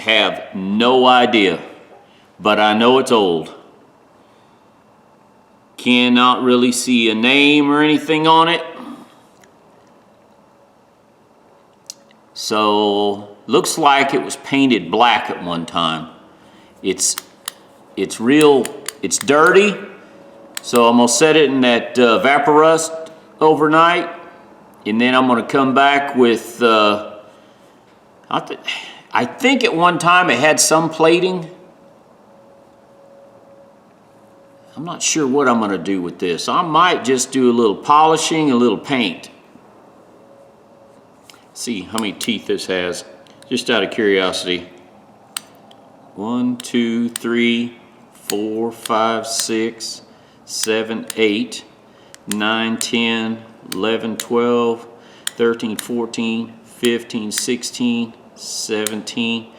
have no idea, but I know it's old. Cannot really see a name or anything on it. So looks like it was painted black at one time. It's dirty. So I'm gonna set it in that vapor rust overnight, and then I'm gonna come back with. I think at one time it had some plating. I'm not sure what I'm gonna do with this. I might just do a little polishing, a little paint. See how many teeth this has, just out of curiosity. 1, 2, 3, 4, 5, 6, 7, 8, 9, 10, 11, 12, 13, 14, 15, 16, 17.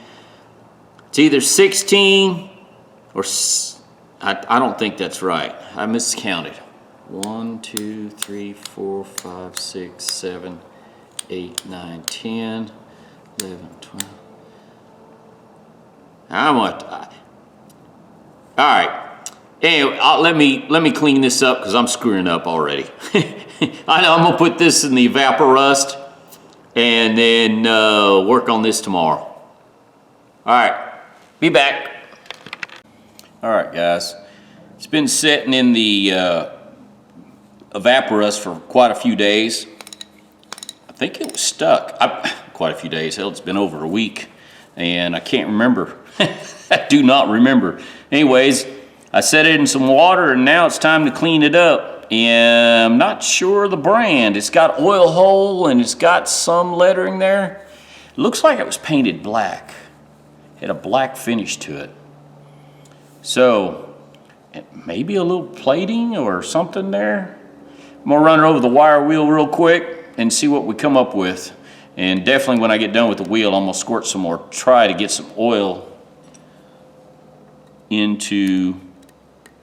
It's either 16 or I don't think that's right. I miscounted. 1, 2, 3, 4, 5, 6, 7, 8, 9, 10, 11, 12. All right. Anyway, let me clean this up because I'm screwing up already. I know I'm gonna put this in the vapor rust and then work on this tomorrow. All right, be back. All right, guys. It's been sitting in the vapor rust for quite a few days. I think it was stuck. Quite a few days. Hell, it's been over a week, and I can't remember. I do not remember. Anyways, I set it in some water, and now it's time to clean it up. And I'm not sure the brand. It's got oil hole, and it's got some lettering there. It looks like it was painted black. It had a black finish to it. So, maybe a little plating or something there. I'm gonna run it over the wire wheel real quick and see what we come up with. And definitely when I get done with the wheel, I'm gonna squirt some more, try to get some oil into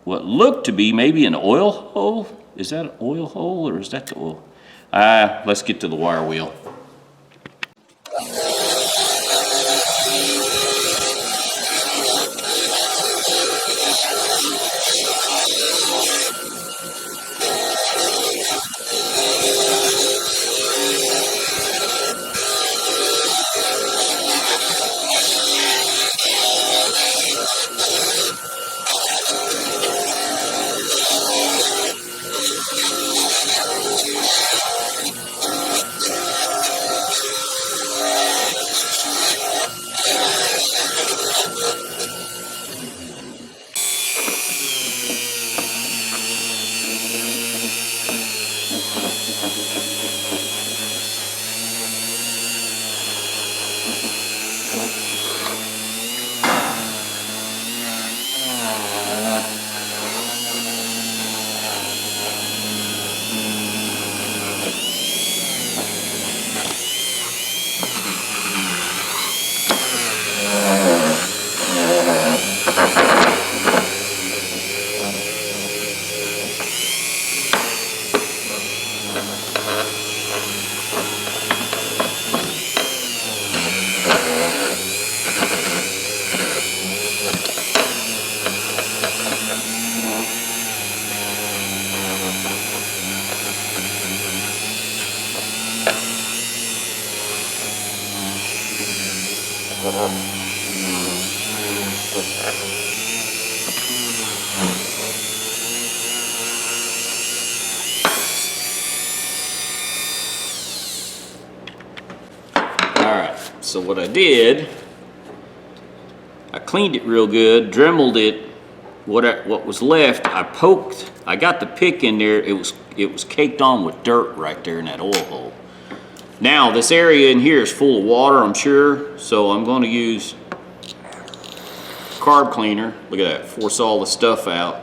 what looked to be maybe an oil hole. Is that an oil hole or is that the oil? Let's get to the wire wheel. So what I did, I cleaned it real good, dremeled it. What was left, I poked. I got the pick in there. It was caked on with dirt right there in that oil hole. Now this area in here is full of water, I'm sure. So I'm going to use carb cleaner. Look at that, force all the stuff out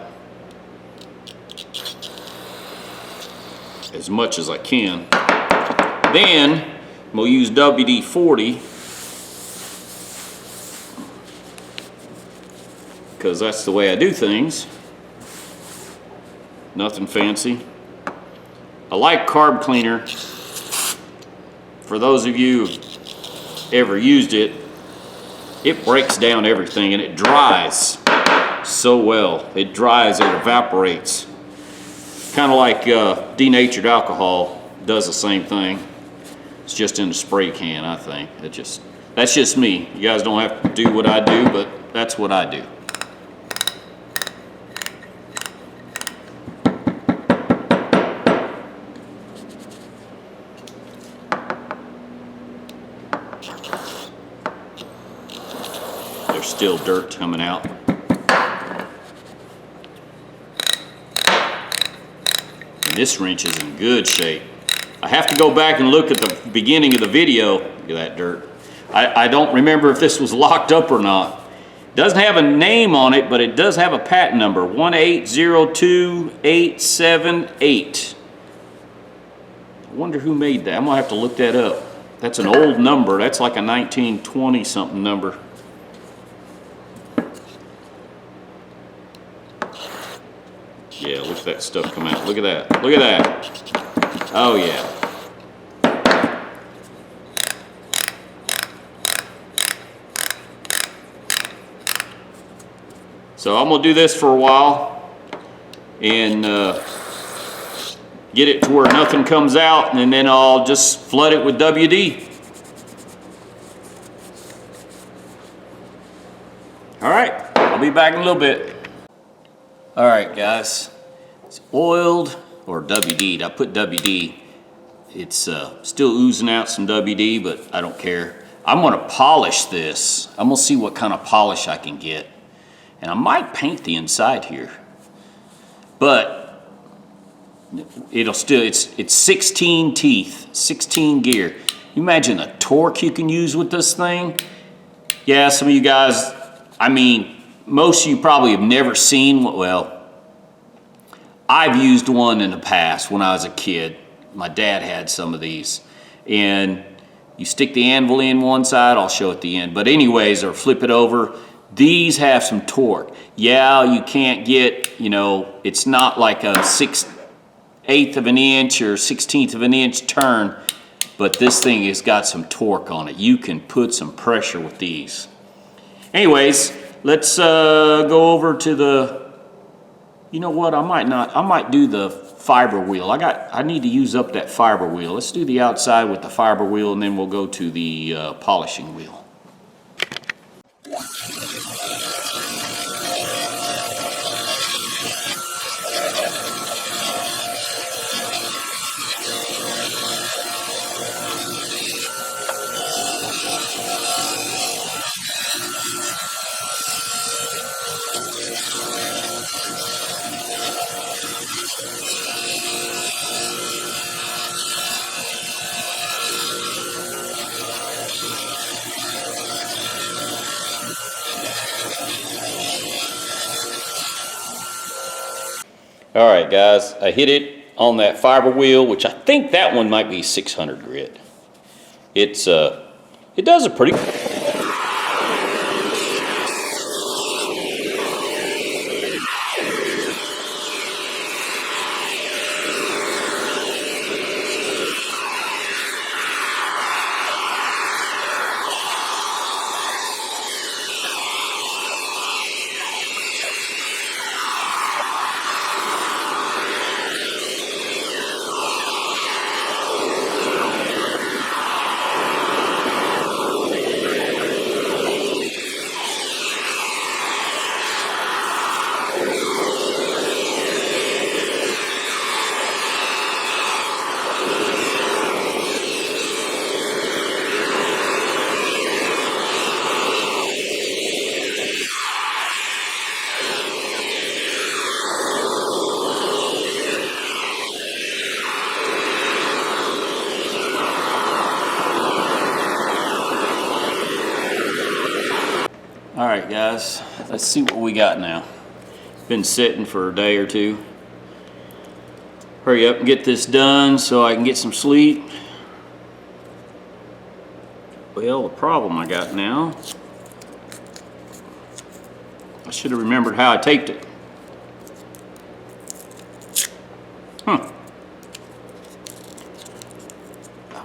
as much as I can. Then we'll use WD-40 because that's the way I do things. Nothing fancy. I like carb cleaner. For those of you who've ever used it, it breaks down everything and it dries so well. It dries, it evaporates. Kind of like denatured alcohol does the same thing. It's just in a spray can, I think. That's just me. You guys don't have to do what I do, but that's what I do. There's still dirt coming out. And this wrench is in good shape. I have to go back and look at the beginning of the video. Look at that dirt. I don't remember if this was locked up or not. It doesn't have a name on it, but it does have a patent number, 1802878. I wonder who made that. I'm gonna have to look that up. That's an old number. That's like a 1920 something number. Yeah, look at that stuff come out. Look at that. Look at that. Oh yeah. So I'm gonna do this for a while and get it to where nothing comes out, and then I'll just flood it with WD. All right, I'll be back in a little bit. All right, guys, it's oiled or WD'd. I put WD. It's still oozing out some WD, but I don't care. I'm gonna polish this. I'm gonna see what kind of polish I can get. And I might paint the inside here, but it'll still, it's 16 teeth, 16 gear. You imagine the torque you can use with this thing? Yeah, some of you guys, I mean, most of you probably have never seen, well, I've used one in the past when I was a kid. My dad had some of these. And you stick the anvil in one side, I'll show at the end. But anyways, or flip it over. These have some torque. Yeah, you can't get, you know, it's not like a 1/8 of an inch or 1/16 of an inch turn, but this thing has got some torque on it. You can put some pressure with these. Anyways, let's go over to the, you know what, I might do the fiber wheel. I need to use up that fiber wheel. Let's do the outside with the fiber wheel, and then we'll go to the polishing wheel. All right, guys, I hit it on that fiber wheel, which I think that one might be 600 grit. It does a pretty. All right, guys, let's see what we got now. Been sitting for a day or two. Hurry up and get this done so I can get some sleep. Well, the problem I got now, I should have remembered how I taped it.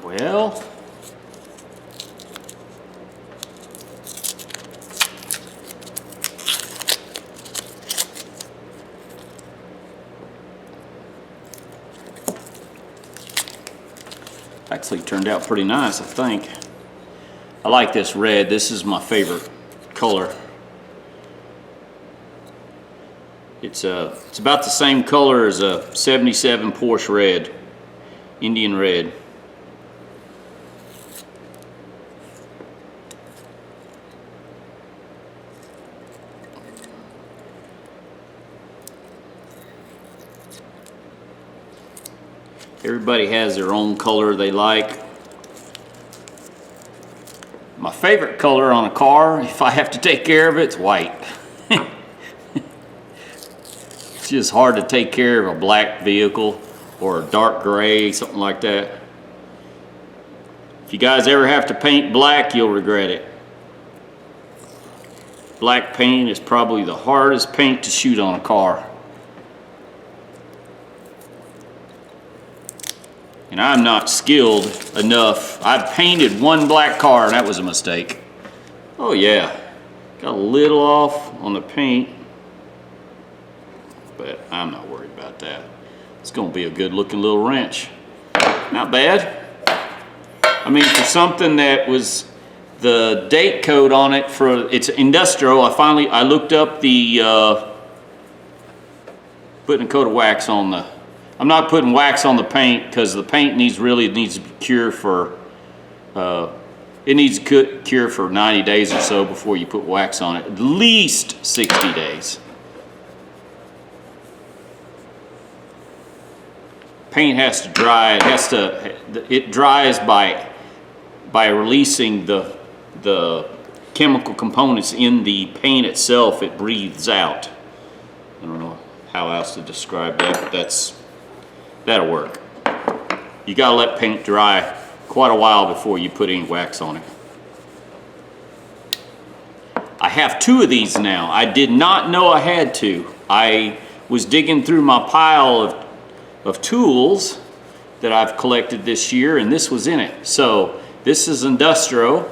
Well, Actually turned out pretty nice, I think. I like this red. This is my favorite color. It's about the same color as a 77 Porsche red, Indian red. Everybody has their own color they like. My favorite color on a car, if I have to take care of it, it's white. It's just hard to take care of a black vehicle or a dark gray, something like that. If you guys ever have to paint black, you'll regret it. Black paint is probably the hardest paint to shoot on a car. And I'm not skilled enough. I've painted one black car and that was a mistake. Oh yeah, got a little off on the paint, but I'm not worried about that. It's gonna be a good looking little wrench. Not bad. I mean, for something that was the date code on it for, it's Indestro. I looked up the, putting a coat of wax on the, I'm not putting wax on the paint because the paint needs to cure for, it needs to cure for 90 days or so before you put wax on it. At least 60 days. Paint has to dry. It dries by releasing the chemical components in the paint itself. It breathes out. I don't know how else to describe that, but that'll work. You gotta let paint dry quite a while before you put any wax on it. I have two of these now. I did not know I had two. I was digging through my pile of tools that I've collected this year, and this was in it. So this is Indestro,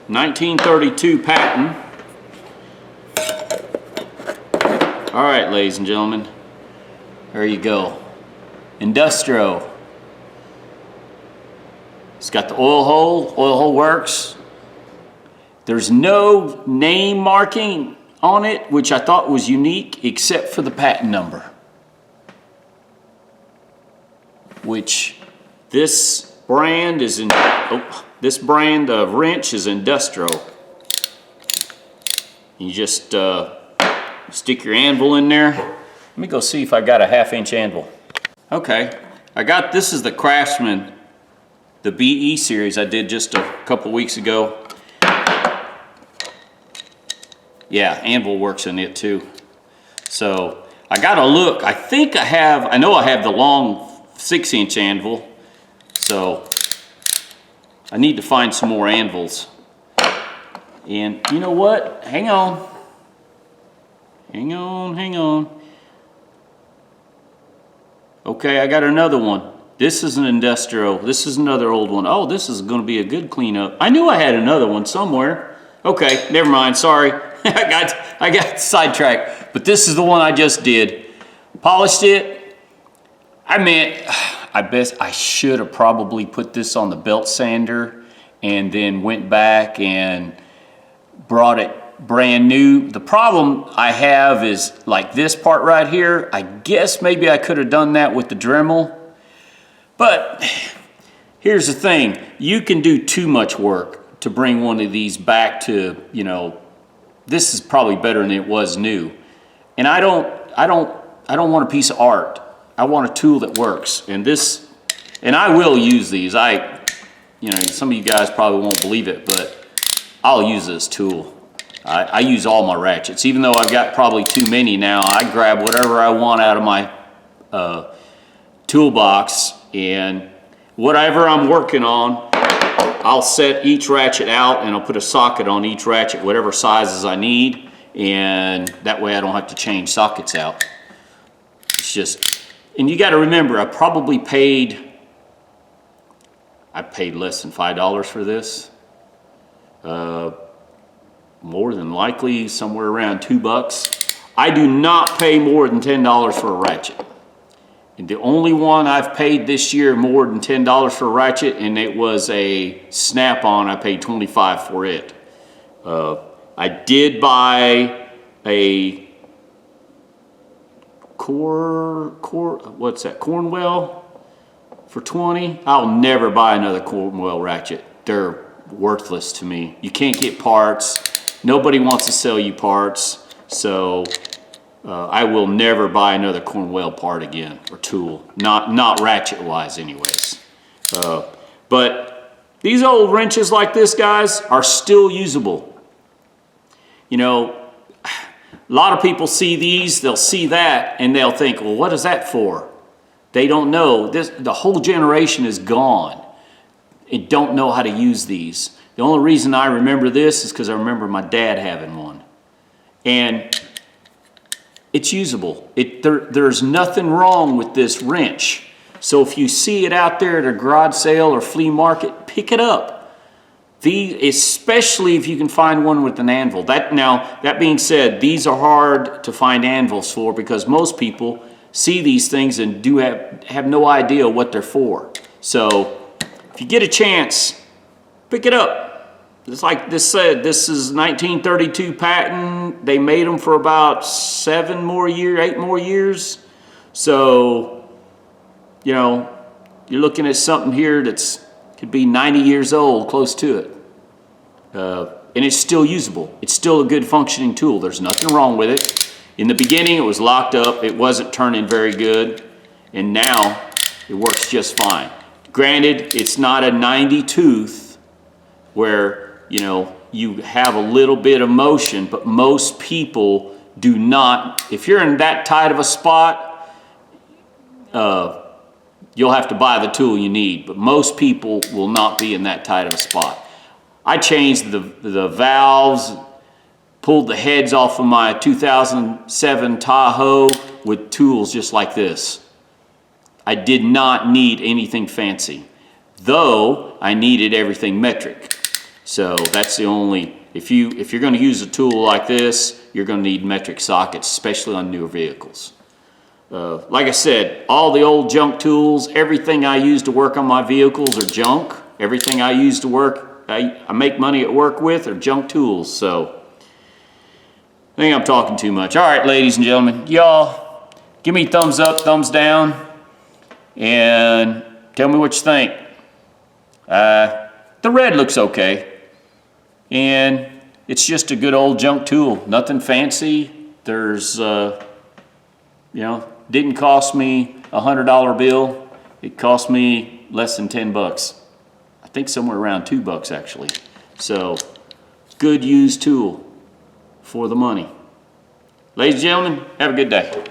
1932 patent. All right, ladies and gentlemen. There you go. Indestro. It's got the oil hole. Oil hole works. There's no name marking on it, which I thought was unique, except for the patent number. Which this brand is in. This brand of wrench is Indestro. You just stick your anvil in there. Let me go see if I got a 1/2-inch anvil. Okay, this is the Craftsman, the BE series I did just a couple weeks ago. Yeah, anvil works in it too. So I gotta look. I know I have the long 6-inch anvil. So I need to find some more anvils. And you know what? Hang on. Okay, I got another one. This is an Indestro. This is another old one. Oh, this is going to be a good cleanup. I knew I had another one somewhere. Okay, never mind. Sorry. I got sidetracked. But this is the one I just did. Polished it. I bet I should have probably put this on the belt sander and then went back and brought it brand new. The problem I have is like this part right here. I guess maybe I could have done that with the Dremel. But here's the thing. You can do too much work to bring one of these back to, this is probably better than it was new. And I don't want a piece of art. I want a tool that works. And I will use these. Some of you guys probably won't believe it, but I'll use this tool. I use all my ratchets. Even though I've got probably too many now, I grab whatever I want out of my toolbox, and whatever I'm working on, I'll set each ratchet out and I'll put a socket on each ratchet, whatever sizes I need, and that way I don't have to change sockets out. It's just, and you got to remember, I paid less than $5 for this. More than likely somewhere around $2. I do not pay more than $10 for a ratchet. And the only one I've paid this year more than $10 for a ratchet, and it was a Snap-on. I paid $25 for it. I did buy a what's that? Cornwell for $20. I'll never buy another Cornwell ratchet. They're worthless to me. You can't get parts. Nobody wants to sell you parts. So I will never buy another Cornwell part again, or tool. Not ratchet wise anyways. But these old wrenches like this, guys, are still usable. You know, a lot of people see these, they'll see that, and they'll think, well, what is that for? They don't know. The whole generation is gone and don't know how to use these. The only reason I remember this is because I remember my dad having one. And it's usable. There's nothing wrong with this wrench. So if you see it out there at a garage sale or flea market, pick it up. Especially if you can find one with an anvil. That being said, these are hard to find anvils for because most people see these things and have no idea what they're for. So if you get a chance, pick it up. It's like this said, this is 1932 patent. They made them for about 8 more years. So, you know, you're looking at something here could be 90 years old, close to it. And it's still usable. It's still a good functioning tool. There's nothing wrong with it. In the beginning, it was locked up. It wasn't turning very good. And now, it works just fine. Granted, it's not a 90 tooth where, you know, you have a little bit of motion, but most people do not. If you're in that tight of a spot, you'll have to buy the tool you need, but most people will not be in that tight of a spot. I changed the valves, pulled the heads off of my 2007 Tahoe with tools just like this. I did not need anything fancy, though I needed everything metric. So that's the only, if you're going to use a tool like this, you're going to need metric sockets, especially on newer vehicles. Like I said, all the old junk tools, everything I use to work on my vehicles are junk. Everything I use to work, I make money at work with are junk tools. So I think I'm talking too much. All right, ladies and gentlemen, y'all give me thumbs up, thumbs down, and tell me what you think. The red looks okay, and it's just a good old junk tool. Nothing fancy. There's, you know, didn't cost me a $100 bill. It cost me less than 10 bucks. I think somewhere around 2 bucks actually. So, good used tool for the money. Ladies and gentlemen, have a good day.